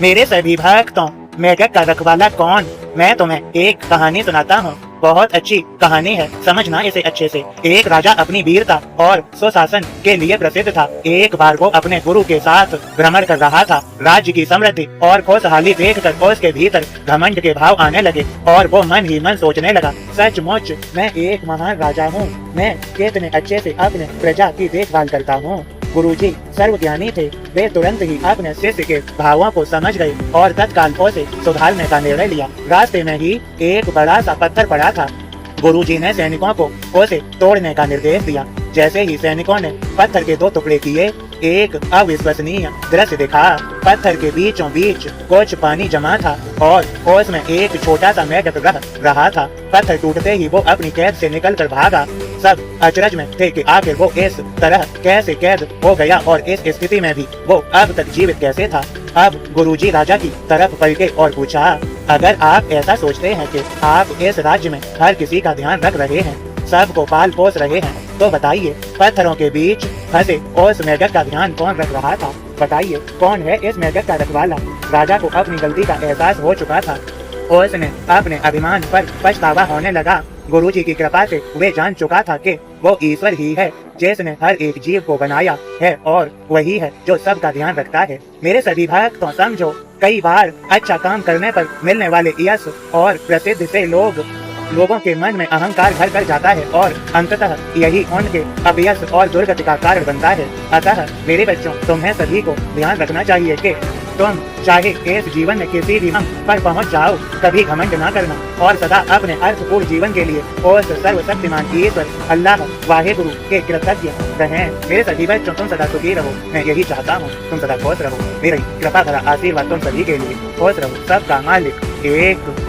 मेरे सभी भक्तों, मेढक का रखवाला कौन? मैं तुम्हें एक कहानी सुनाता हूँ। बहुत अच्छी कहानी है, समझना इसे अच्छे से। एक राजा अपनी वीरता और सुशासन के लिए प्रसिद्ध था। एक बार वो अपने गुरु के साथ भ्रमण कर रहा था। राज्य की समृद्धि और खुशहाली देखकर उसके भीतर घमंड के भाव आने लगे और वो मन ही मन सोचने लगा, सचमुच मैं एक महान राजा हूँ। मैं कितने अच्छे से अपने प्रजा की देखभाल करता हूँ। गुरुजी सर्वज्ञानी थे। वे तुरंत ही अपने शिष्य के भावों को समझ गए और तत्काल उसे सुधारने का निर्णय लिया। रास्ते में ही एक बड़ा सा पत्थर पड़ा था। गुरुजी ने सैनिकों को उसे तोड़ने का निर्देश दिया। जैसे ही सैनिकों ने पत्थर के 2 टुकड़े किए, एक अविश्वसनीय दृश्य दिखा। पत्थर के बीचों बीच कुछ पानी जमा था और उसमें एक छोटा सा मेढक रह रहा था। पत्थर टूटते ही वो अपनी कैद से निकलकर भागा। सब अचरज में थे कि आखिर वो इस तरह कैसे कैद हो गया और इस स्थिति में भी वो अब तक जीवित कैसे था। अब गुरुजी राजा की तरफ पलटे और पूछा, अगर आप ऐसा सोचते हैं कि आप इस राज्य में हर किसी का ध्यान रख रहे हैं, सबको पाल पोस रहे हैं, तो बताइए पत्थरों के बीच फंसे उस मेढक का ध्यान कौन रख रहा था? बताइए कौन है इस मेढक का रखवाला? राजा को अपनी गलती का एहसास हो चुका था। उसने अपने अभिमान पर पछतावा होने लगा। गुरुजी की कृपा से वे जान चुका था कि वो ईश्वर ही है जिसने हर एक जीव को बनाया है और वही है जो सबका ध्यान रखता है। मेरे सभी भक्तों समझो, कई बार अच्छा काम करने पर मिलने वाले यश और प्रसिद्ध से लोगों के मन में अहंकार भर कर जाता है और अंततः यही उनके अपयश और दुर्गति का कारण बनता है। अतः मेरे बच्चों, तुम्हें सभी को ध्यान रखना चाहिए कि तुम चाहे इस जीवन में किसी भी हम पर पहुंच जाओ, कभी घमंड ना करना और सदा अपने अर्थपूर्ण जीवन के लिए उस सर्वशक्तिमान ईश्वर अल्लाह वाहिगुरु के कृतज्ञ रहें। मेरे सभी बच्चों, तुम सदा सुखी रहो, मैं यही चाहता हूँ। तुम सदा खुश रहो। मेरी कृपा भरा आशीर्वाद तुम सभी के लिए। खुश रहो, सबका मालिक एक।